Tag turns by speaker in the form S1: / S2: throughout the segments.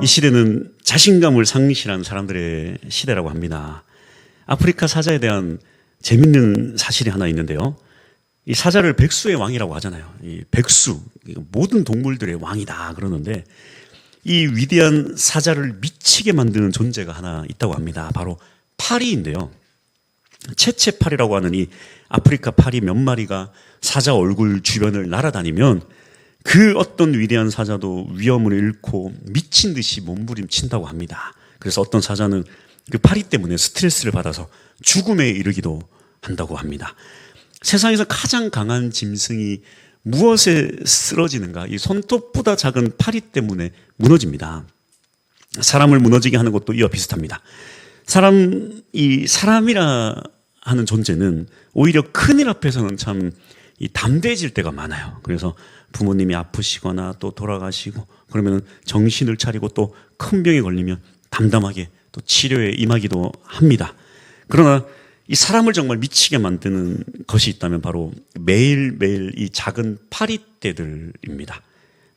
S1: 이 시대는 자신감을 상실한 사람들의 시대라고 합니다. 아프리카 사자에 대한 재밌는 사실이 하나 있는데요. 이 사자를 백수의 왕이라고 하잖아요. 이 백수, 모든 동물들의 왕이다 그러는데 이 위대한 사자를 미치게 만드는 존재가 하나 있다고 합니다. 바로 파리인데요. 채채파리라고 하는 이 아프리카 파리 몇 마리가 사자 얼굴 주변을 날아다니면 그 어떤 위대한 사자도 위험을 잃고 미친 듯이 몸부림친다고 합니다. 그래서 어떤 사자는 그 파리 때문에 스트레스를 받아서 죽음에 이르기도 한다고 합니다. 세상에서 가장 강한 짐승이 무엇에 쓰러지는가? 이 손톱보다 작은 파리 때문에 무너집니다. 사람을 무너지게 하는 것도 이와 비슷합니다. 사람이라 하는 존재는 오히려 큰일 앞에서는 참 담대해질 때가 많아요. 그래서 부모님이 아프시거나 또 돌아가시고 그러면 정신을 차리고 또 큰 병에 걸리면 담담하게 또 치료에 임하기도 합니다. 그러나 이 사람을 정말 미치게 만드는 것이 있다면 바로 매일매일 이 작은 파리떼들입니다.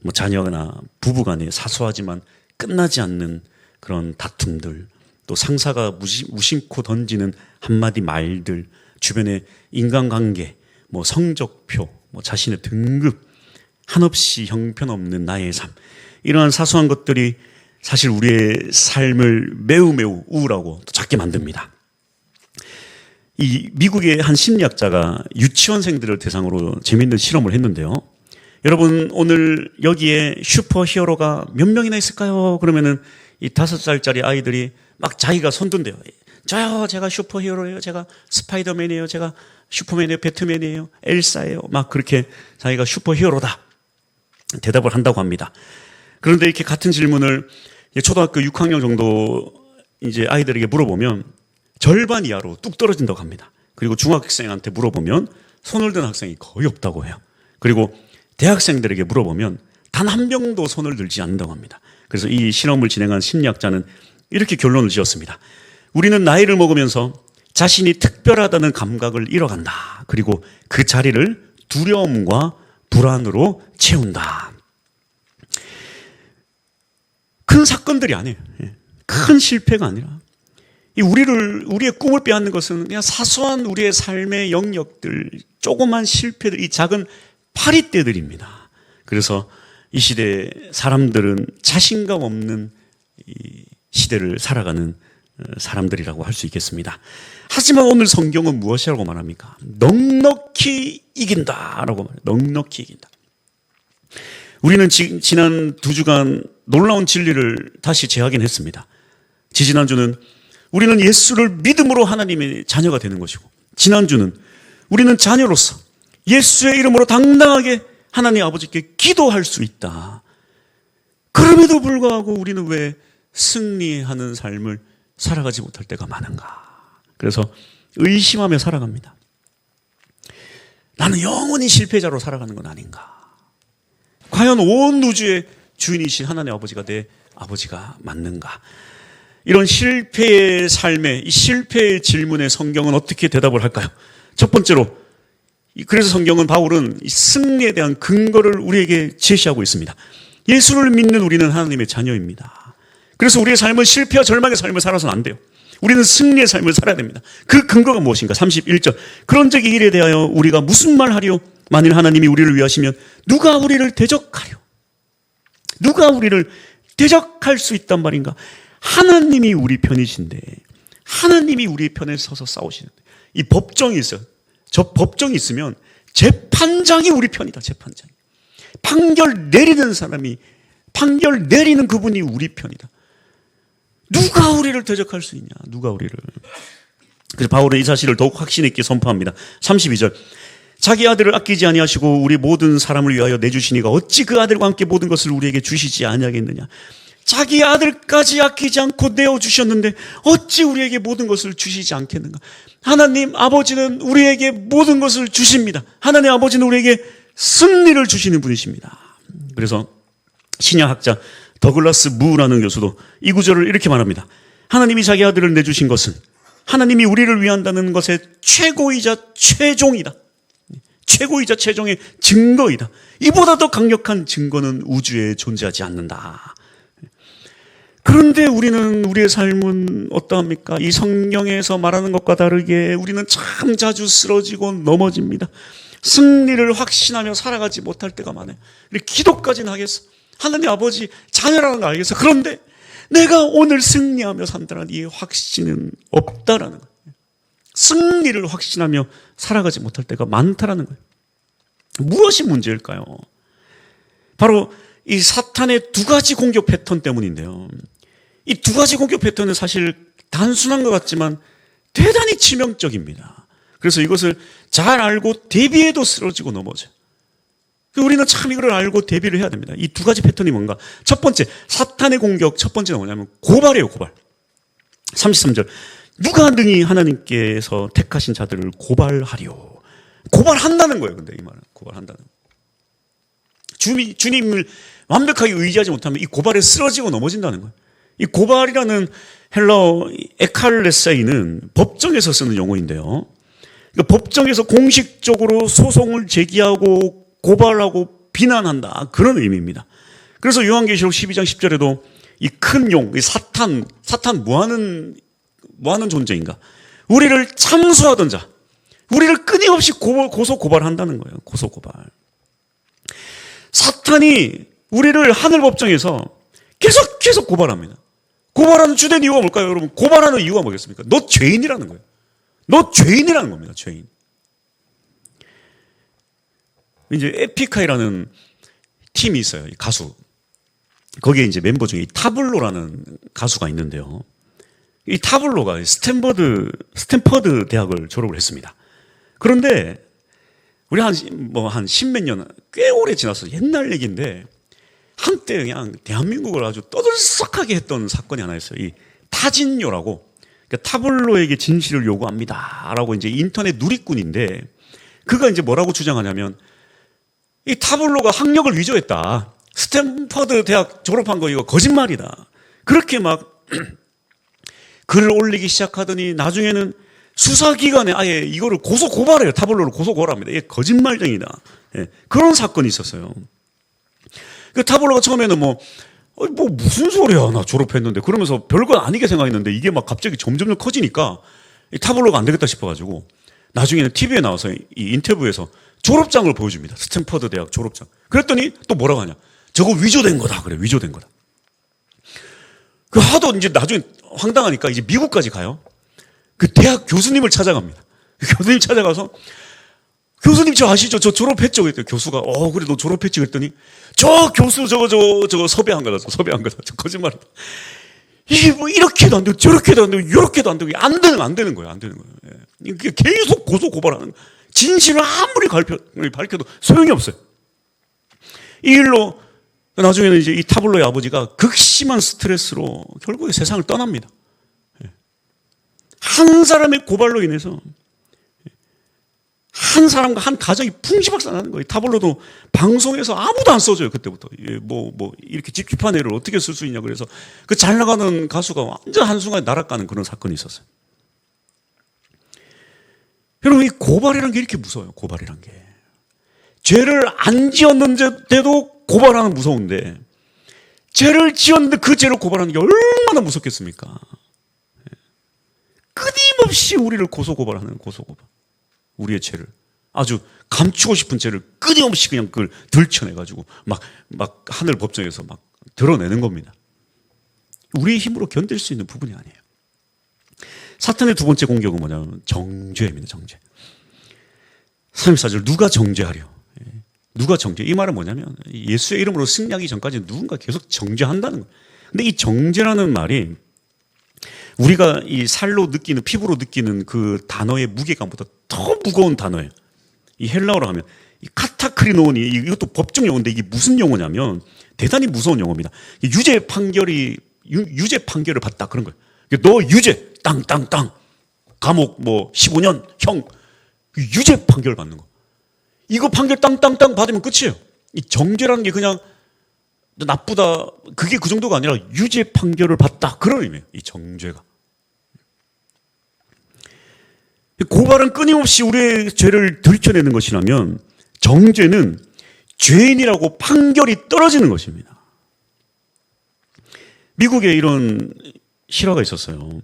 S1: 뭐 자녀나 부부간에 사소하지만 끝나지 않는 그런 다툼들, 또 상사가 무심코 던지는 한마디 말들, 주변의 인간관계, 뭐 성적표, 뭐 자신의 등급, 한없이 형편없는 나의 삶, 이러한 사소한 것들이 사실 우리의 삶을 매우 우울하고 또 작게 만듭니다. 이 미국의 한 심리학자가 유치원생들을 대상으로 재미있는 실험을 했는데요. 여러분 오늘 여기에 슈퍼히어로가 몇 명이나 있을까요? 그러면은 이 5살짜리 아이들이 막 자기가 손든대요. 저요, 제가 슈퍼히어로예요. 제가 스파이더맨이에요. 제가 슈퍼맨이에요. 배트맨이에요. 엘사예요. 막 그렇게 자기가 슈퍼히어로다 대답을 한다고 합니다. 그런데 이렇게 같은 질문을 초등학교 6학년 정도 이제 아이들에게 물어보면 절반 이하로 뚝 떨어진다고 합니다. 그리고 중학생한테 물어보면 손을 든 학생이 거의 없다고 해요. 그리고 대학생들에게 물어보면 단 한 명도 손을 들지 않는다고 합니다. 그래서 이 실험을 진행한 심리학자는 이렇게 결론을 지었습니다. 우리는 나이를 먹으면서 자신이 특별하다는 감각을 잃어간다. 그리고 그 자리를 두려움과 불안으로 채운다. 큰 사건들이 아니에요. 큰 실패가 아니라 우리의 꿈을 빼앗는 것은 그냥 사소한 우리의 삶의 영역들, 조그만 실패들, 이 작은 파리떼들입니다. 그래서 이 시대의 사람들은 자신감 없는 이 시대를 살아가는 사람들이라고 할 수 있겠습니다. 하지만 오늘 성경은 무엇이라고 말합니까? 넉넉히 이긴다라고 말해요. 넉넉히 이긴다. 우리는 지난 2주간 놀라운 진리를 다시 재확인했습니다. 지지난주는 우리는 예수를 믿음으로 하나님의 자녀가 되는 것이고, 지난주는 우리는 자녀로서 예수의 이름으로 당당하게 하나님 아버지께 기도할 수 있다. 그럼에도 불구하고 우리는 왜 승리하는 삶을 살아가지 못할 때가 많은가? 그래서 의심하며 살아갑니다. 나는 영원히 실패자로 살아가는 건 아닌가? 과연 온 우주의 주인이신 하나님 아버지가 내 아버지가 맞는가? 이런 실패의 삶에, 이 실패의 질문에 성경은 어떻게 대답을 할까요? 첫 번째로, 그래서 성경은, 바울은 이 승리에 대한 근거를 우리에게 제시하고 있습니다. 예수를 믿는 우리는 하나님의 자녀입니다. 그래서 우리의 삶은 실패와 절망의 삶을 살아서는 안 돼요. 우리는 승리의 삶을 살아야 됩니다. 그 근거가 무엇인가? 31절. 그런 적이 일에 대하여 우리가 무슨 말 하리요? 만일 하나님이 우리를 위하시면 누가 우리를 대적하려? 누가 우리를 대적할 수 있단 말인가? 하나님이 우리 편이신데, 하나님이 우리 편에 서서 싸우시는데, 이 법정이 있어요. 저 법정이 있으면 재판장이 우리 편이다. 재판장이. 판결 내리는 사람이, 판결 내리는 그분이 우리 편이다. 누가 우리를 대적할 수 있냐? 누가 우리를. 그래서 바울은 이 사실을 더욱 확신 있게 선포합니다. 32절. 자기 아들을 아끼지 아니하시고 우리 모든 사람을 위하여 내주시니가 어찌 그 아들과 함께 모든 것을 우리에게 주시지 아니하겠느냐? 자기 아들까지 아끼지 않고 내어주셨는데 어찌 우리에게 모든 것을 주시지 않겠는가? 하나님 아버지는 우리에게 모든 것을 주십니다. 하나님 아버지는 우리에게 승리를 주시는 분이십니다. 그래서 신약학자 더글라스 무라는 교수도 이 구절을 이렇게 말합니다. 하나님이 자기 아들을 내주신 것은 하나님이 우리를 위한다는 것의 최고이자 최종이다. 최고이자 최종의 증거이다. 이보다 더 강력한 증거는 우주에 존재하지 않는다. 그런데 우리는 우리의 삶은 어떠합니까? 이 성경에서 말하는 것과 다르게 우리는 참 자주 쓰러지고 넘어집니다. 승리를 확신하며 살아가지 못할 때가 많아요. 기도까지는 하겠어. 하나님 아버지 자녀라는 거 알겠어. 그런데 내가 오늘 승리하며 산다는 이 확신은 없다라는 거예요. 승리를 확신하며 살아가지 못할 때가 많다라는 거예요. 무엇이 문제일까요? 바로 이 사탄의 두 가지 공격 패턴 때문인데요. 이 두 가지 공격 패턴은 사실 단순한 것 같지만 대단히 치명적입니다. 그래서 이것을 잘 알고 대비해도 쓰러지고 넘어져요. 우리는 참 이걸 알고 대비를 해야 됩니다. 이 두 가지 패턴이 뭔가? 첫 번째, 사탄의 공격 첫 번째는 뭐냐면 고발이에요, 고발. 33절. 누가 능히 하나님께서 택하신 자들을 고발하리요. 고발한다는 거예요, 근데 이 말은. 고발한다는 거예요. 주님을 완벽하게 의지하지 못하면 이 고발에 쓰러지고 넘어진다는 거예요. 이 고발이라는 헬라어 에칼레세이는 법정에서 쓰는 용어인데요. 그러니까 법정에서 공식적으로 소송을 제기하고 고발하고 비난한다. 그런 의미입니다. 그래서 요한계시록 12장 10절에도 이 큰 용, 이 사탄 뭐 하는 존재인가? 우리를 참수하던 자, 우리를 끊임없이 고소 고발한다는 거예요. 고소 고발. 사탄이 우리를 하늘 법정에서 계속 고발합니다. 고발하는 주된 이유가 뭘까요, 여러분? 고발하는 이유가 뭐겠습니까? 너 죄인이라는 거예요. 너 죄인이라는 겁니다. 죄인. 이제 에픽하이라는 팀이 있어요. 가수. 거기에 이제 멤버 중에 타블로라는 가수가 있는데요. 이 타블로가 스탠퍼드 대학을 졸업을 했습니다. 그런데 우리 한 십몇 년, 꽤 오래 지났어. 옛날 얘기인데 한때 그냥 대한민국을 아주 떠들썩하게 했던 사건이 하나 있어요. 이 타진요라고. 그러니까 타블로에게 진실을 요구합니다. 라고 이제 인터넷 누리꾼인데 그가 이제 뭐라고 주장하냐면 이 타블로가 학력을 위조했다. 스탠퍼드 대학 졸업한 거 이거 거짓말이다. 그렇게 막 글을 올리기 시작하더니 나중에는 수사기관에 아예 이거를 고소 고발해요. 타블로를 고소 고발합니다. 이게 거짓말쟁이다. 예, 그런 사건이 있었어요. 그 타블로가 처음에는 무슨 소리야. 나 졸업했는데. 그러면서 별거 아니게 생각했는데 이게 막 갑자기 점점 커지니까 이 타블로가 안 되겠다 싶어가지고 나중에는 TV에 나와서 이 인터뷰에서 졸업장을 보여줍니다. 스탠퍼드 대학 졸업장. 그랬더니 또 뭐라고 하냐. 저거 위조된 거다. 그래, 위조된 거다. 그 하도 이제 나중에 황당하니까 이제 미국까지 가요. 그 대학 교수님을 찾아갑니다. 교수님 찾아가서 교수님 저 아시죠? 저 졸업했죠? 그랬더니 교수가 그래 너 졸업했지? 그랬더니 저 교수 저거 섭외한 거다. 섭외한 거다. 저 거짓말이다. 이게 뭐 이렇게도 안 되고 저렇게도 안 되고 이렇게도 안 되고 안 되는 거예요. 안 되는 거예요. 예. 계속 고소 고발하는 거예요. 진실을 아무리 밝혀도 소용이 없어요. 이 일로 나중에는 이제 이 타블로의 아버지가 극심한 스트레스로 결국에 세상을 떠납니다. 한 사람의 고발로 인해서 한 사람과 한 가정이 풍지박산나는 거예요. 타블로도 방송에서 아무도 안 써줘요. 그때부터 이렇게 찝찝한 애를 어떻게 쓸 수 있냐 그래서 그 잘 나가는 가수가 완전 한순간에 날아가는 그런 사건이 있었어요. 여러분, 이 고발이라는 게 이렇게 무서워요. 고발이라는 게 죄를 안 지었는데도 고발하는 무서운데 죄를 지었는데 그 죄를 고발하는 게 얼마나 무섭겠습니까? 끊임없이 우리를 고소고발하는 고소고발. 우리의 죄를 아주 감추고 싶은 죄를 끊임없이 그냥 그걸 들춰내가지고 막 하늘 법정에서 막 드러내는 겁니다. 우리의 힘으로 견딜 수 있는 부분이 아니에요. 사탄의 두 번째 공격은 뭐냐면 정죄입니다. 정죄. 34절 누가 정죄하려? 누가 정죄? 이 말은 뭐냐면 예수의 이름으로 승리하기 전까지 누군가 계속 정죄한다는 거예요. 근데 이 정죄라는 말이 우리가 이 살로 느끼는, 피부로 느끼는 그 단어의 무게감보다 더 무거운 단어예요. 이 헬라어로 하면 이 카타크리노니, 이것도 법정 용어인데 이게 무슨 용어냐면 대단히 무서운 용어입니다. 유죄 판결을 받다 그런 거예요. 너 유죄 땅 감옥 15년 형 유죄 판결 받는 거. 이거 판결 땅 받으면 끝이에요. 이 정죄라는 게 그냥 나쁘다 그게 그 정도가 아니라 유죄 판결을 받다 그런 의미예요. 이 정죄가. 고발은 끊임없이 우리의 죄를 들춰내는 것이라면 정죄는 죄인이라고 판결이 떨어지는 것입니다. 미국에 이런 실화가 있었어요.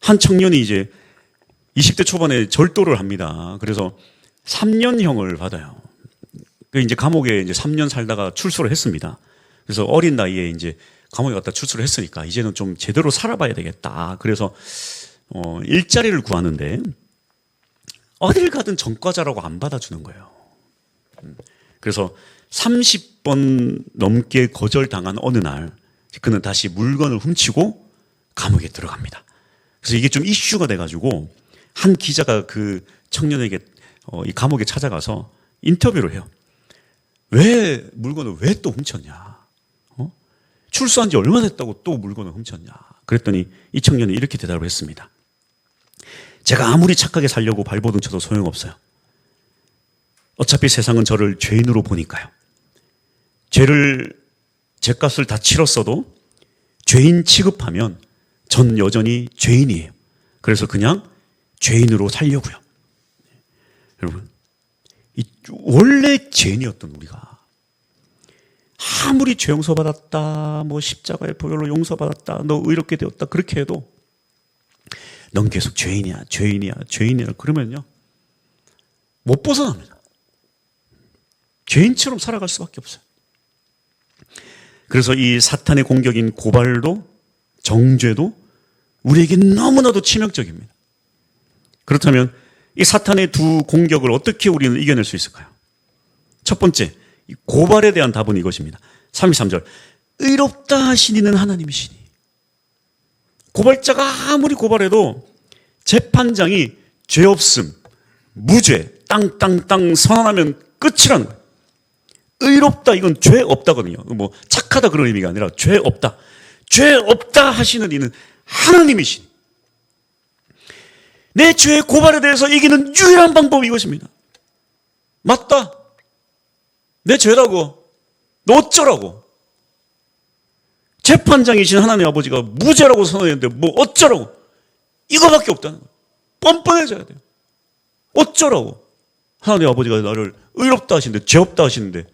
S1: 한 청년이 이제 20대 초반에 절도를 합니다. 그래서 3년형을 받아요. 그 이제 감옥에 이제 3년 살다가 출소를 했습니다. 그래서 어린 나이에 이제 감옥에 갔다 출소를 했으니까 이제는 좀 제대로 살아봐야 되겠다. 그래서 일자리를 구하는데 어딜 가든 전과자라고 안 받아주는 거예요. 그래서 30번 넘게 거절당한 어느 날 그는 다시 물건을 훔치고 감옥에 들어갑니다. 그래서 이게 좀 이슈가 돼가지고 한 기자가 그 청년에게 이 감옥에 찾아가서 인터뷰를 해요. 왜 물건을 왜 또 훔쳤냐? 출소한 지 얼마 됐다고 또 물건을 훔쳤냐? 그랬더니 이 청년이 이렇게 대답을 했습니다. 제가 아무리 착하게 살려고 발버둥 쳐도 소용없어요. 어차피 세상은 저를 죄인으로 보니까요. 죄값을 다 치렀어도 죄인 취급하면 전 여전히 죄인이에요. 그래서 그냥 죄인으로 살려고요. 여러분, 원래 죄인이었던 우리가 아무리 죄 용서받았다, 뭐 십자가의 보혈로 용서받았다, 너 의롭게 되었다 그렇게 해도 넌 계속 죄인이야, 죄인이야, 죄인이야 그러면요 못 벗어납니다. 죄인처럼 살아갈 수밖에 없어요. 그래서 이 사탄의 공격인 고발도 정죄도 우리에게 너무나도 치명적입니다. 그렇다면 이 사탄의 두 공격을 어떻게 우리는 이겨낼 수 있을까요? 첫 번째, 이 고발에 대한 답은 이것입니다. 33절 의롭다 하시니는 하나님이시니. 고발자가 아무리 고발해도 재판장이 죄 없음, 무죄, 땅땅땅 선언하면 끝이라는 거예요. 의롭다 이건 죄 없다거든요. 뭐 착하다 그런 의미가 아니라 죄 없다. 죄 없다 하시는 이는 하나님이시니. 내 죄의 고발에 대해서 이기는 유일한 방법이 이것입니다. 맞다. 내 죄라고. 너 어쩌라고. 재판장이신 하나님 아버지가 무죄라고 선언했는데 뭐 어쩌라고. 이거밖에 없다는 거예요. 뻔뻔해져야 돼요. 어쩌라고. 하나님 아버지가 나를 의롭다 하시는데 죄 없다 하시는데.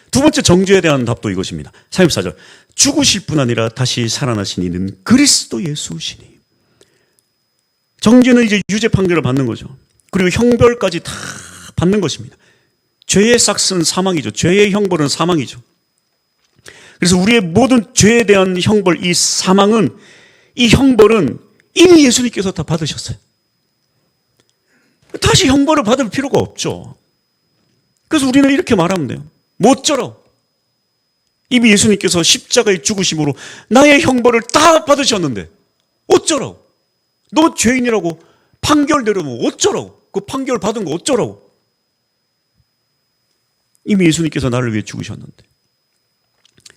S1: 두 번째 정죄에 대한 답도 이것입니다. 34절 죽으실 뿐 아니라 다시 살아나신 이는 그리스도 예수시니. 정죄는 이제 유죄 판결을 받는 거죠. 그리고 형벌까지 다 받는 것입니다. 죄의 삭은 사망이죠. 죄의 형벌은 사망이죠. 그래서 우리의 모든 죄에 대한 형벌, 이 사망은, 이 형벌은 이미 예수님께서 다 받으셨어요. 다시 형벌을 받을 필요가 없죠. 그래서 우리는 이렇게 말하면 돼요. 뭐 어쩌라고. 이미 예수님께서 십자가의 죽으심으로 나의 형벌을 다 받으셨는데 어쩌라고. 너 죄인이라고 판결 내려면 어쩌라고. 그 판결 받은 거 어쩌라고. 이미 예수님께서 나를 위해 죽으셨는데.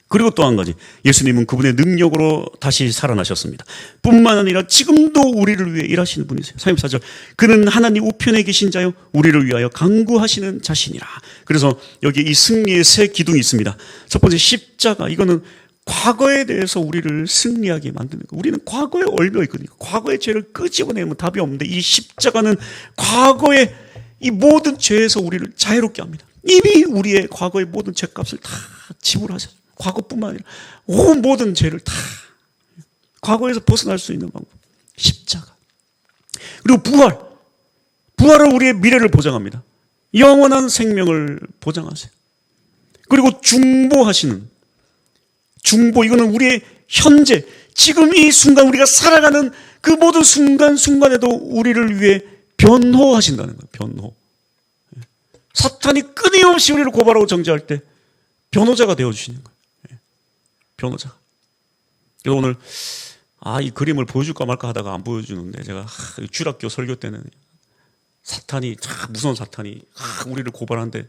S1: 그리고 또 한 가지, 예수님은 그분의 능력으로 다시 살아나셨습니다. 뿐만 아니라 지금도 우리를 위해 일하시는 분이세요. 34절 그는 하나님 우편에 계신 자요 우리를 위하여 간구하시는 자신이라. 그래서 여기 이 승리의 세 기둥이 있습니다. 첫 번째 십자가, 이거는 과거에 대해서 우리를 승리하게 만드는 거예요. 우리는 과거에 얽혀 있거든요. 과거의 죄를 끄집어내면 답이 없는데 이 십자가는 과거의 이 모든 죄에서 우리를 자유롭게 합니다. 이미 우리의 과거의 모든 죄값을 다 지불하셨어요. 과거뿐만 아니라 온 모든 죄를 다 과거에서 벗어날 수 있는 방법, 십자가. 그리고 부활은 우리의 미래를 보장합니다. 영원한 생명을 보장하세요. 그리고 중보하시는, 중보, 이거는 우리의 현재 지금 이 순간 우리가 살아가는 그 모든 순간순간에도 우리를 위해 변호하신다는 거예요. 변호. 사탄이 끊임없이 우리를 고발하고 정죄할 때 변호자가 되어주시는 거예요. 변호자. 그래서 오늘 이 그림을 보여줄까 말까 하다가 안 보여주는데, 제가 주일학교 설교 때는 사탄이, 무서운 사탄이 우리를 고발하는데,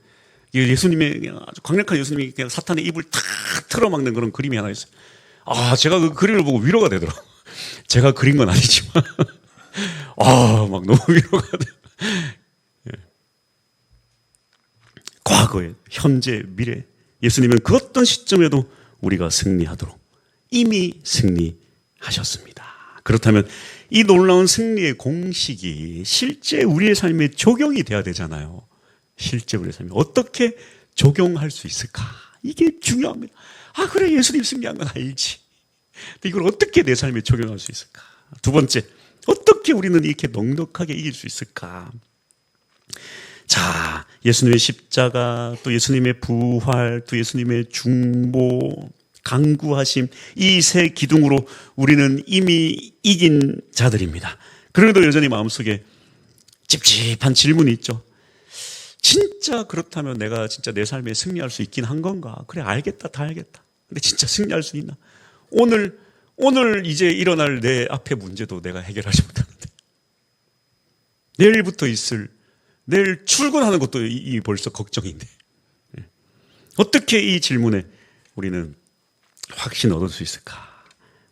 S1: 예수님의 아주 강력한 예수님이 그냥 사탄의 입을 탁 틀어막는 그런 그림이 하나 있어요. 제가 그 그림을 보고 위로가 되더라고요. 제가 그린 건 아니지만 막 너무 위로가 돼요. 과거에, 현재, 미래, 예수님은 그 어떤 시점에도 우리가 승리하도록 이미 승리하셨습니다. 그렇다면 이 놀라운 승리의 공식이 실제 우리의 삶에 적용이 돼야 되잖아요. 실제 우리의 삶에 어떻게 적용할 수 있을까? 이게 중요합니다. 그래, 예수님 승리한 건 알지. 근데 이걸 어떻게 내 삶에 적용할 수 있을까? 두 번째, 어떻게 우리는 이렇게 넉넉하게 이길 수 있을까? 자, 예수님의 십자가, 또 예수님의 부활, 또 예수님의 중보, 강구하심, 이 세 기둥으로 우리는 이미 이긴 자들입니다. 그런데도 여전히 마음속에 찝찝한 질문이 있죠. 진짜 그렇다면 내가 진짜 내 삶에 승리할 수 있긴 한 건가? 그래, 알겠다, 다 알겠다. 근데 진짜 승리할 수 있나? 오늘 이제 일어날 내 앞의 문제도 내가 해결하지 못하는데, 내일부터 내일 출근하는 것도 벌써 걱정인데, 어떻게 이 질문에 우리는 확신을 얻을 수 있을까?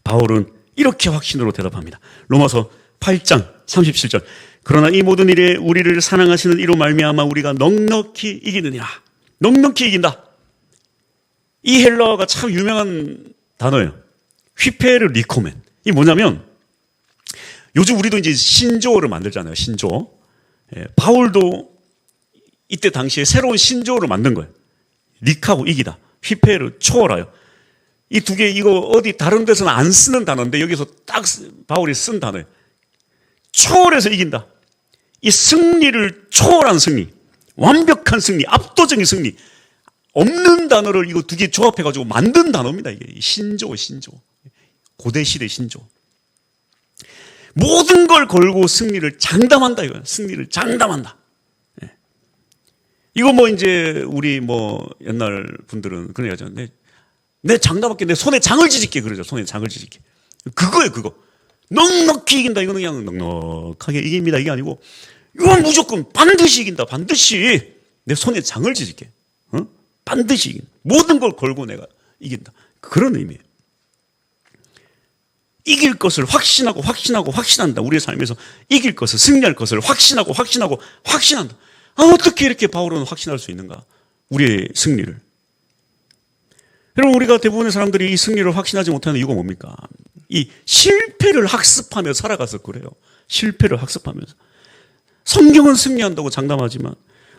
S1: 바울은 이렇게 확신으로 대답합니다. 로마서 8장 37절. 그러나 이 모든 일에 우리를 사랑하시는 이로 말미암아 우리가 넉넉히 이기느니라. 넉넉히 이긴다. 이 헬라어가 참 유명한 단어예요. 휘페르 리코멘. 이게 뭐냐면, 요즘 우리도 이제 신조어를 만들잖아요. 신조어. 바울도 이때 당시에 새로운 신조어를 만든 거예요. 릭하고 이기다. 휘페르 초월하여. 이 두 개, 이거 어디 다른 데서는 안 쓰는 단어인데 여기서 딱 바울이 쓴 단어예요. 초월해서 이긴다. 이 승리를 초월한 승리, 완벽한 승리, 압도적인 승리, 없는 단어를 이거 두 개 조합해가지고 만든 단어입니다. 이게 신조. 고대시대 신조. 모든 걸 걸고 승리를 장담한다 이거예요. 승리를 장담한다. 이거 뭐 이제 우리 뭐 옛날 분들은 그런 얘기 하잖아요. 내 장담할게, 내 손에 장을 지질게 그러죠. 손에 장을 지질게. 그거예요, 그거. 넉넉히 이긴다. 이거는 그냥 넉넉하게 이깁니다. 이게 아니고, 이건 무조건 반드시 이긴다. 반드시 내 손에 장을 지질게. 반드시 이긴다. 모든 걸 걸고 내가 이긴다. 그런 의미예요. 이길 것을 확신한다. 우리의 삶에서 이길 것을, 승리할 것을 확신한다. 어떻게 이렇게 바울은 확신할 수 있는가? 우리의 승리를. 여러분, 우리가 대부분의 사람들이 이 승리를 확신하지 못하는 이유가 뭡니까? 이 실패를 학습하며 살아가서 그래요. 실패를 학습하면서. 성경은 승리한다고 장담하지만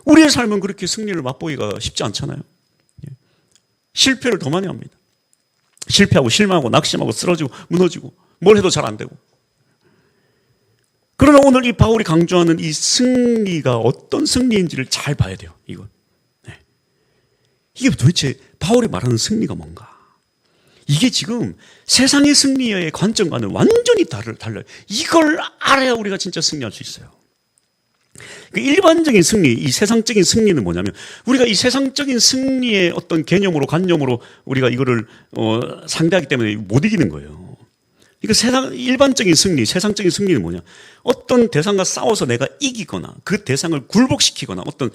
S1: 우리의 삶은 그렇게 승리를 맛보기가 쉽지 않잖아요. 실패를 더 많이 합니다. 실패하고 실망하고 낙심하고 쓰러지고 무너지고 뭘 해도 잘 안 되고. 그러나 오늘 이 바울이 강조하는 이 승리가 어떤 승리인지를 잘 봐야 돼요. 이건. 이게 도대체 바울이 말하는 승리가 뭔가? 이게 지금 세상의 승리의 관점과는 완전히 달라요. 이걸 알아야 우리가 진짜 승리할 수 있어요. 일반적인 승리, 이 세상적인 승리는 뭐냐면, 우리가 이 세상적인 승리의 어떤 개념으로, 관념으로 우리가 이거를 상대하기 때문에 못 이기는 거예요. 그러니까 일반적인 승리, 세상적인 승리는 뭐냐? 어떤 대상과 싸워서 내가 이기거나 그 대상을 굴복시키거나 어떤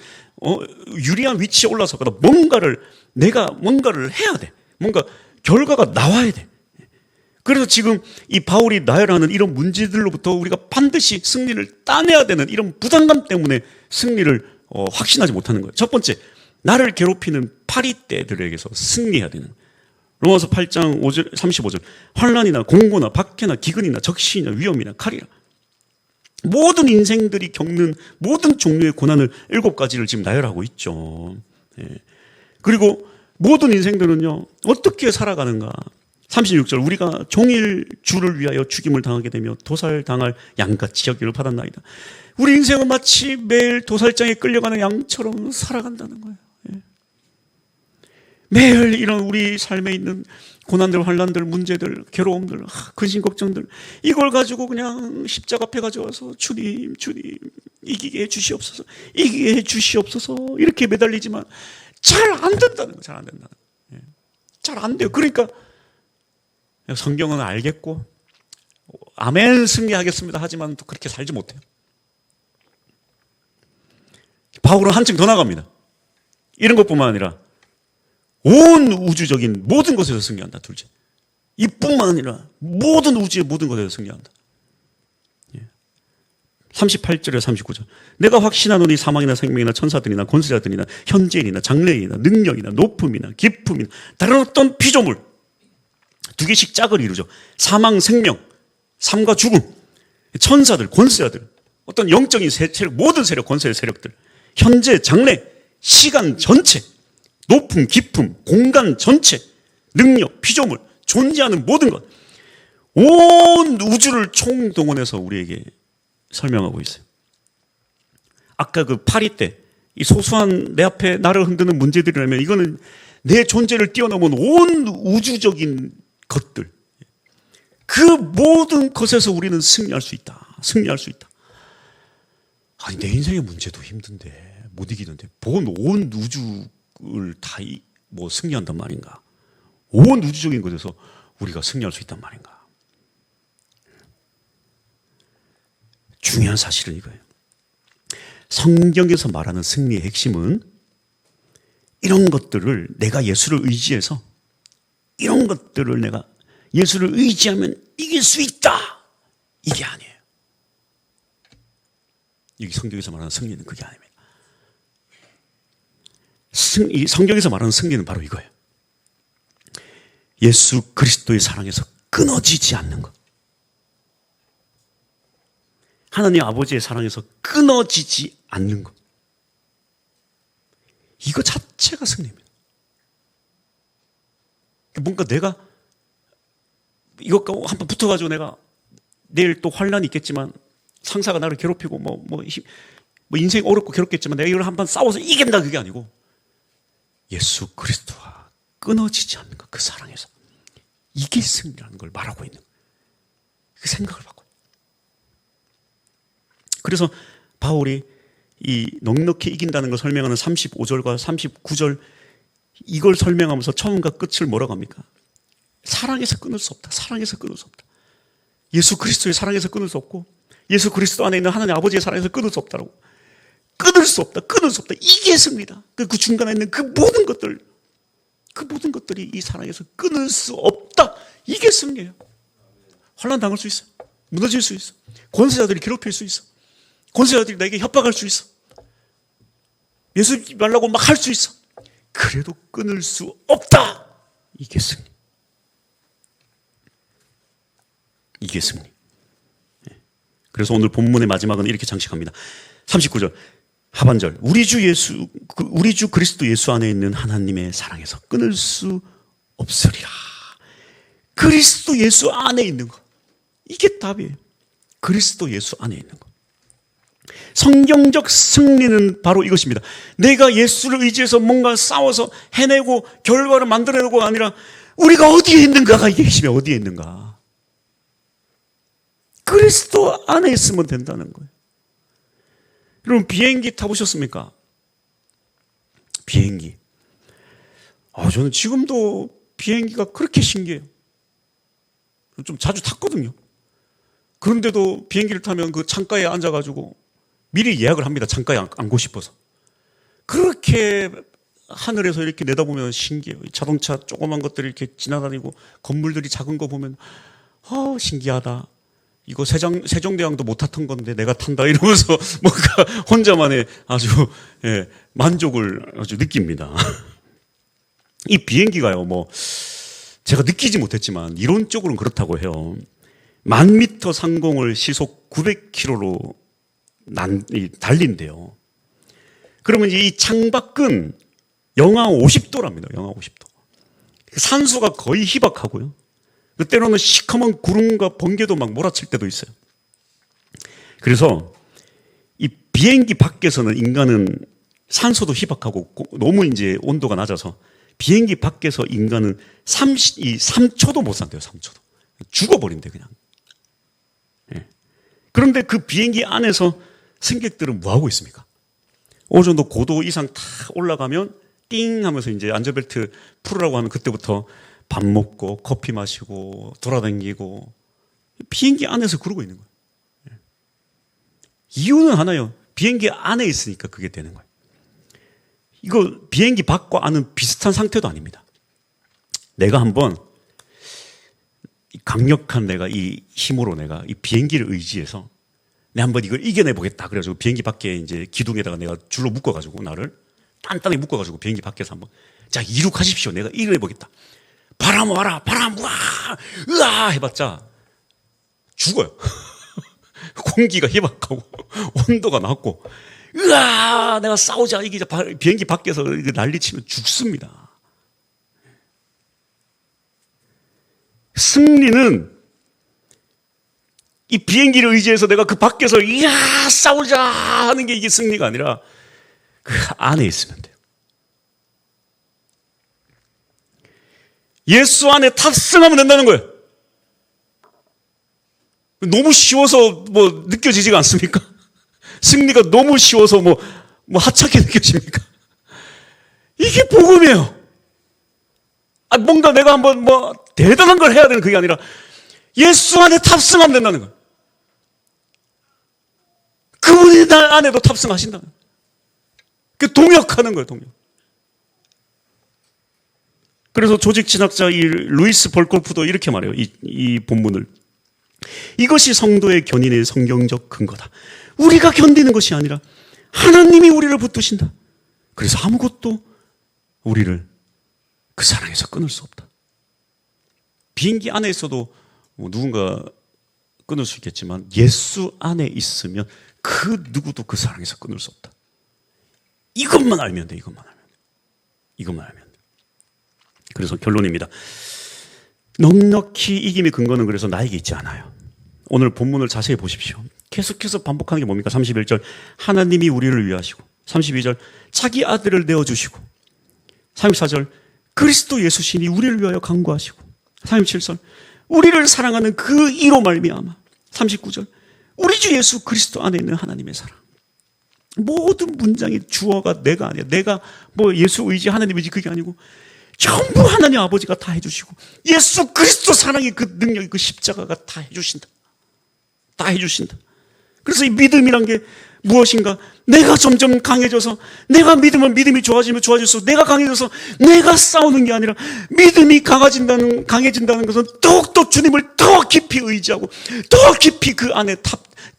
S1: 유리한 위치에 올라서거나 내가 뭔가를 해야 돼. 뭔가 결과가 나와야 돼. 그래서 지금 이 바울이 나열하는 이런 문제들로부터 우리가 반드시 승리를 따내야 되는 이런 부담감 때문에 승리를 확신하지 못하는 거예요. 첫 번째, 나를 괴롭히는 파리떼들에게서 승리해야 되는. 로마서 8장 35절. 환난이나 공고나 박해나 기근이나 적신이나 위험이나 칼이나. 모든 인생들이 겪는 모든 종류의 고난을 7가지를 지금 나열하고 있죠. 그리고 모든 인생들은요, 어떻게 살아가는가. 36절. 우리가 종일 주를 위하여 죽임을 당하게 되며 도살당할 양같이 여기를 받았나이다. 우리 인생은 마치 매일 도살장에 끌려가는 양처럼 살아간다는 거예요. 매일 이런 우리 삶에 있는 고난들, 환난들, 문제들, 괴로움들, 근심 걱정들, 이걸 가지고 그냥 십자가 앞에 가져와서 주님 이기게 해주시옵소서, 이기게 해주시옵소서 이렇게 매달리지만 잘 안 된다는 거예요. 잘 안 된다는 거예요. 잘 안 돼요. 그러니까 성경은 알겠고 아멘 승리하겠습니다 하지만 또 그렇게 살지 못해요. 바울은 한층 더 나갑니다. 이런 것뿐만 아니라 온 우주적인 모든 것에서 승리한다. 둘째, 이뿐만 아니라 모든 우주의 모든 것에서 승리한다. 38절에 39절. 내가 확신하노니 사망이나 생명이나 천사들이나 권세자들이나 현재인이나 장래인이나 능력이나 높음이나 깊음이나 다른 어떤 피조물, 2개씩 짝을 이루죠. 사망, 생명, 삶과 죽음, 천사들, 권세자들, 어떤 영적인 세력, 모든 세력, 권세의 세력들, 현재, 장래, 시간 전체, 높음, 깊음, 공간 전체, 능력, 피조물, 존재하는 모든 것, 온 우주를 총동원해서 우리에게 설명하고 있어요. 아까 그 파리 때 이 소소한 내 앞에 나를 흔드는 문제들이라면 이거는 내 존재를 뛰어넘은 온 우주적인 것들, 그 모든 것에서 우리는 승리할 수 있다. 승리할 수 있다. 아니, 내 인생의 문제도 힘든데 못 이기는데 뭔 온 우주를 다 승리한단 말인가? 온 우주적인 것에서 우리가 승리할 수 있단 말인가? 중요한 사실은 이거예요. 성경에서 말하는 승리의 핵심은 이런 것들을 내가 예수를 의지해서, 이런 것들을 내가 예수를 의지하면 이길 수 있다, 이게 아니에요. 이 성경에서 말하는 승리는 그게 아닙니다. 이 성경에서 말하는 승리는 바로 이거예요. 예수 그리스도의 사랑에서 끊어지지 않는 것. 하나님 아버지의 사랑에서 끊어지지 않는 것. 이거 자체가 승리입니다. 뭔가 내가 이것과 한번 붙어가지고 내가 내일 또 환란이 있겠지만, 상사가 나를 괴롭히고 인생이 어렵고 괴롭겠지만 내가 이걸 한번 싸워서 이긴다, 그게 아니고 예수 그리스도와 끊어지지 않는 것, 그 사랑에서, 이게 승리라는 걸 말하고 있는 거예요. 그 생각을 바꿔요. 그래서 바울이 이 넉넉히 이긴다는 걸 설명하는 35절과 39절, 이걸 설명하면서 처음과 끝을 뭐라고 합니까? 사랑에서 끊을 수 없다. 사랑에서 끊을 수 없다. 예수 그리스도의 사랑에서 끊을 수 없고, 예수 그리스도 안에 있는 하나님 아버지의 사랑에서 끊을 수 없다라고. 끊을 수 없다. 끊을 수 없다. 이게 승리다. 그 중간에 있는 그 모든 것들이 이 사랑에서 끊을 수 없다. 이게 승리예요. 환난 당할 수 있어. 무너질 수 있어. 권세자들이 괴롭힐 수 있어. 권세자들이 나에게 협박할 수 있어. 예수 말라고 막 할 수 있어. 그래도 끊을 수 없다. 이게 승리. 이게 승리. 그래서 오늘 본문의 마지막은 이렇게 장식합니다. 39절 하반절, 우리 주 그리스도 예수 안에 있는 하나님의 사랑에서 끊을 수 없으리라. 그리스도 예수 안에 있는 것, 이게 답이에요. 그리스도 예수 안에 있는 것. 성경적 승리는 바로 이것입니다. 내가 예수를 의지해서 뭔가 싸워서 해내고 결과를 만들어내고가 아니라 우리가 어디에 있는가가 이게 핵심이야. 어디에 있는가. 그리스도 안에 있으면 된다는 거예요. 여러분, 비행기 타보셨습니까? 비행기. 저는 지금도 비행기가 그렇게 신기해요. 좀 자주 탔거든요. 그런데도 비행기를 타면 그 창가에 앉아가지고 미리 예약을 합니다. 창가에 앉고 싶어서. 그렇게 하늘에서 이렇게 내다보면 신기해요. 자동차 조그만 것들이 이렇게 지나다니고 건물들이 작은 거 보면 신기하다. 이거 세종대왕도 못 탔던 건데 내가 탄다, 이러면서 뭔가 혼자만의 아주 만족을 아주 느낍니다. 이 비행기가요, 제가 느끼지 못했지만 이론적으로는 그렇다고 해요. 1000m 상공을 시속 900km로 달린대요. 그러면 이 창밖은 영하 50도랍니다. 영하 50도. 산소가 거의 희박하고요. 때로는 시커먼 구름과 번개도 막 몰아칠 때도 있어요. 그래서 이 비행기 밖에서는 인간은 산소도 희박하고 너무 이제 온도가 낮아서 비행기 밖에서 인간은 3초도 못 산대요. 3초도. 죽어버린대, 그냥. 그런데 그 비행기 안에서 승객들은 뭐 하고 있습니까? 어느 정도 고도 이상 다 올라가면 띵 하면서 이제 안전벨트 풀으라고 하면 그때부터 밥 먹고 커피 마시고 돌아다니고 비행기 안에서 그러고 있는 거예요. 이유는 하나요. 비행기 안에 있으니까 그게 되는 거예요. 이거 비행기 밖과 안은 비슷한 상태도 아닙니다. 내가 한번 강력한 내가 이 힘으로 내가 이 비행기를 의지해서 내가 한번 이걸 이겨내보겠다. 그래가지고 비행기 밖에 이제 기둥에다가 내가 줄로 묶어가지고 나를 단단히 묶어가지고 비행기 밖에서 한번 자, 이륙하십시오. 내가 이겨내보겠다. 바람 와라, 바람 와, 으아 해봤자 죽어요. 공기가 희박하고 온도가 낮고 으아, 내가 싸우자, 이기자, 비행기 밖에서 난리치면 죽습니다. 승리는 이 비행기를 의지해서 내가 그 밖에서 이야 싸우자 하는 게 이게 승리가 아니라 그 안에 있으면 돼요. 예수 안에 탑승하면 된다는 거예요. 너무 쉬워서 뭐 느껴지지가 않습니까? 승리가 너무 쉬워서 뭐 하찮게 느껴집니까? 이게 복음이에요. 뭔가 내가 한번 대단한 걸 해야 되는 그게 아니라 예수 안에 탑승하면 된다는 거예요. 그분이 나 안에도 탑승하신다는 거예요. 그 동역하는 거예요, 동역. 그래서 조직 진학자 이 루이스 볼골프도 이렇게 말해요. 이 본문을. 이것이 성도의 견인의 성경적 근거다. 우리가 견디는 것이 아니라 하나님이 우리를 붙드신다. 그래서 아무것도 우리를 그 사랑에서 끊을 수 없다. 비행기 안에 있어도 누군가 끊을 수 있겠지만 예수 안에 있으면 그 누구도 그 사랑에서 끊을 수 없다. 이것만 알면 돼. 이것만 알면 돼. 그래서 결론입니다. 넉넉히 이김의 근거는 그래서 나에게 있지 않아요. 오늘 본문을 자세히 보십시오. 계속해서 반복하는 게 뭡니까? 31절 하나님이 우리를 위하시고, 32절 자기 아들을 내어주시고, 34절 그리스도 예수신이 우리를 위하여 간구하시고, 37절 우리를 사랑하는 그 이로 말미암아, 39절 우리 주 예수 그리스도 안에 있는 하나님의 사랑. 모든 문장의 주어가 내가 아니야. 내가 예수 의지 하나님 의지 그게 아니고 전부 하나님 아버지가 다 해주시고 예수 그리스도 사랑의 그 능력이 그 십자가가 다 해주신다. 다 해주신다. 그래서 이 믿음이란 게 무엇인가? 내가 점점 강해져서 내가 믿으면 믿음이 좋아지면 좋아질수록 내가 강해져서 내가 싸우는 게 아니라 믿음이 강해진다는 것은 더욱더 주님을 더 깊이 의지하고 더 깊이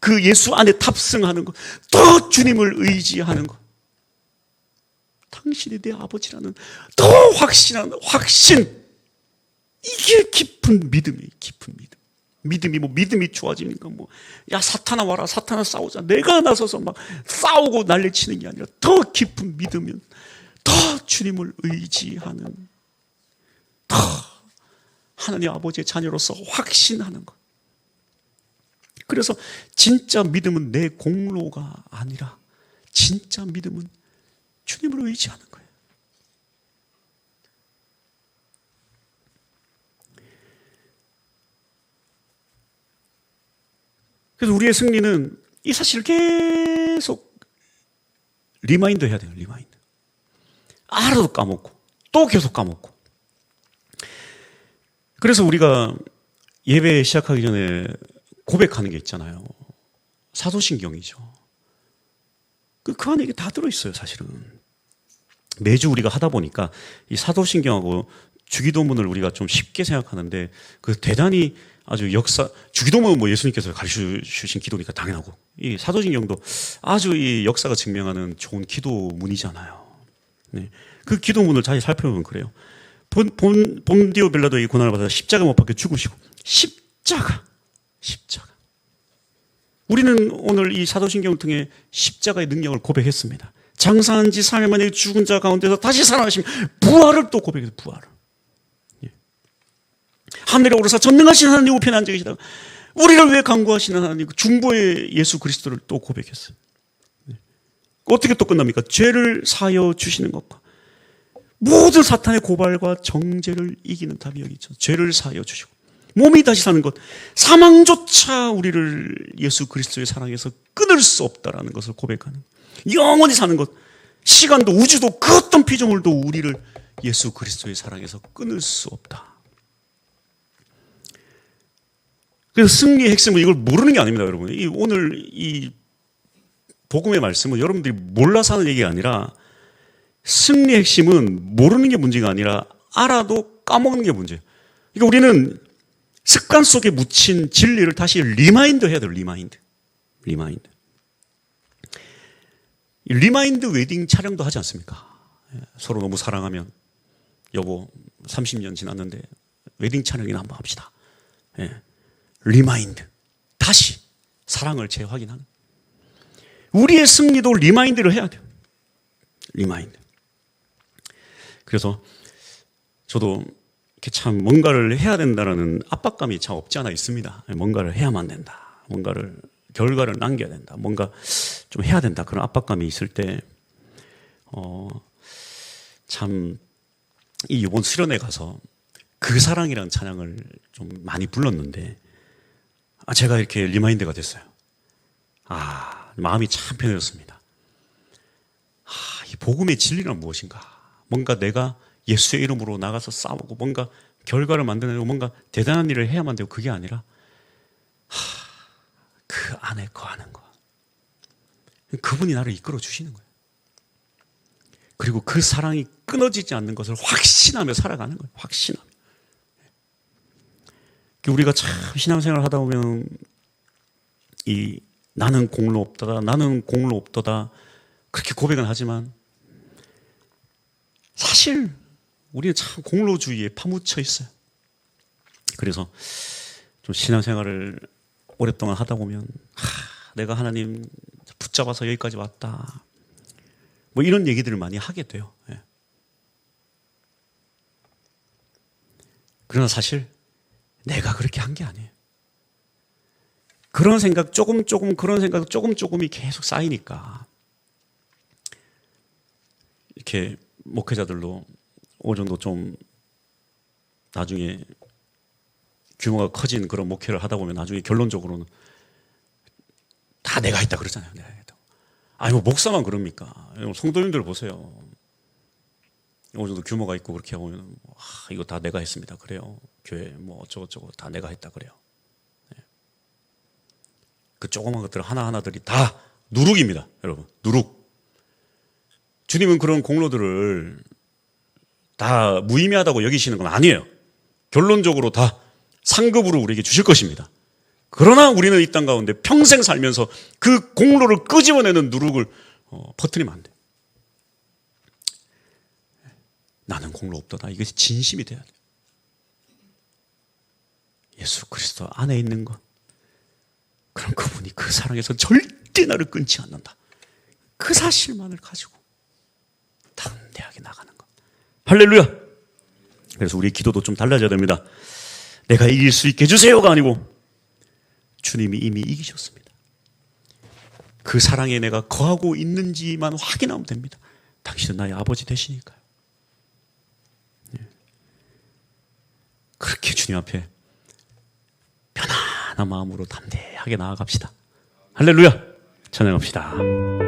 S1: 그 예수 안에 탑승하는 것, 더 주님을 의지하는 것. 당신이 내 아버지라는 더 확신한 확신. 이게 깊은 믿음이에요. 깊은 믿음. 믿음이 좋아지니까 야 사탄아 와라, 사탄아 싸우자, 내가 나서서 막 싸우고 난리치는 게 아니라 더 깊은 믿으면 더 주님을 의지하는, 더 하나님 아버지의 자녀로서 확신하는 것. 그래서 진짜 믿음은 내 공로가 아니라 진짜 믿음은 주님을 의지하는 거예요. 그래서 우리의 승리는 이 사실을 계속 리마인드 해야 돼요. 리마인드. 알아도 까먹고 또 계속 까먹고. 그래서 우리가 예배 시작하기 전에 고백하는 게 있잖아요. 사도신경이죠. 그 안에 이게 다 들어있어요. 사실은 매주 우리가 하다 보니까 이 사도신경하고 주기도문을 우리가 좀 쉽게 생각하는데 그 대단히 아주 주기도문은 예수님께서 가르쳐 주신 기도니까 당연하고, 이 사도신경도 아주 이 역사가 증명하는 좋은 기도문이잖아요. 네. 그 기도문을 잘 살펴보면 그래요. 본디오 벨라도의 고난을 받아 십자가 못 박혀 죽으시고, 십자가. 우리는 오늘 이 사도신경을 통해 십자가의 능력을 고백했습니다. 장사한 지 3일 만에 죽은 자 가운데서 다시 살아나시면 부활을 또 고백했어요. 부활을. 하늘에 오르사 전능하신 하나님 우편에 앉아 계시다가 우리를 위해 간구하시는 하나님 중보의 예수 그리스도를 또 고백했어요. 어떻게 또 끝납니까? 죄를 사하여 주시는 것과 모든 사탄의 고발과 정죄를 이기는 답이 여기 있죠. 죄를 사하여 주시고 몸이 다시 사는 것, 사망조차 우리를 예수 그리스도의 사랑에서 끊을 수 없다라는 것을 고백하는, 영원히 사는 것, 시간도 우주도 그 어떤 피조물도 우리를 예수 그리스도의 사랑에서 끊을 수 없다. 그래서 승리의 핵심은 이걸 모르는 게 아닙니다, 여러분. 오늘 이 복음의 말씀은 여러분들이 몰라서 하는 얘기가 아니라, 승리의 핵심은 모르는 게 문제가 아니라 알아도 까먹는 게 문제예요. 그러니까 우리는 습관 속에 묻힌 진리를 다시 리마인드 해야 돼요. 리마인드 웨딩 촬영도 하지 않습니까? 서로 너무 사랑하면 여보 30년 지났는데 웨딩 촬영이나 한번 합시다. 리마인드, 다시 사랑을 재확인하는. 우리의 승리도 리마인드를 해야 돼요. 리마인드. 그래서 저도 이렇게 참 뭔가를 해야 된다는 압박감이 참 없지 않아 있습니다. 뭔가를 해야만 된다. 뭔가를 결과를 남겨야 된다. 뭔가 좀 해야 된다. 그런 압박감이 있을 때 참 이 이번 수련회 가서 그 사랑이라는 찬양을 좀 많이 불렀는데 제가 이렇게 리마인드가 됐어요. 마음이 참 편해졌습니다. 이 복음의 진리란 무엇인가? 뭔가 내가 예수의 이름으로 나가서 싸우고 뭔가 결과를 만들어내고 뭔가 대단한 일을 해야만 되고 그게 아니라 그 안에 거하는 것. 그분이 나를 이끌어 주시는 거예요. 그리고 그 사랑이 끊어지지 않는 것을 확신하며 살아가는 거예요. 확신하며. 우리가 참 신앙생활을 하다 보면 나는 공로 없다다, 나는 공로 없다다 그렇게 고백은 하지만 사실 우리는 참 공로주의에 파묻혀 있어요. 그래서 좀 신앙생활을 오랫동안 하다 보면 내가 하나님 붙잡아서 여기까지 왔다. 뭐 이런 얘기들을 많이 하게 돼요. 그러나 사실 내가 그렇게 한 게 아니에요. 그런 생각 그런 생각 조금이 계속 쌓이니까 이렇게 목회자들도 어느 정도 좀 나중에 규모가 커진 그런 목회를 하다 보면 나중에 결론적으로는 다 내가 했다 그러잖아요. 내가 했다. 뭐 목사만 그럽니까? 성도님들 보세요. 어느 정도 규모가 있고 그렇게 하면 이거 다 내가 했습니다. 그래요. 교회 뭐 어쩌고저쩌고 다 내가 했다 그래요. 그 조그만 것들 하나하나들이 다 누룩입니다. 여러분, 누룩. 주님은 그런 공로들을 다 무의미하다고 여기시는 건 아니에요. 결론적으로 다 상급으로 우리에게 주실 것입니다. 그러나 우리는 이 땅 가운데 평생 살면서 그 공로를 끄집어내는 누룩을 퍼뜨리면 안 돼. 나는 공로 없도다. 이것이 진심이 돼야 돼. 예수 그리스도 안에 있는 것. 그럼 그분이 그 사랑에서 절대 나를 끊지 않는다. 그 사실만을 가지고 담대하게 나가는 것. 할렐루야. 그래서 우리의 기도도 좀 달라져야 됩니다. 내가 이길 수 있게 해주세요가 아니고 주님이 이미 이기셨습니다. 그 사랑에 내가 거하고 있는지만 확인하면 됩니다. 당신은 나의 아버지 되시니까요. 그렇게 주님 앞에 편안한 마음으로 담대하게 나아갑시다. 할렐루야. 찬양합시다.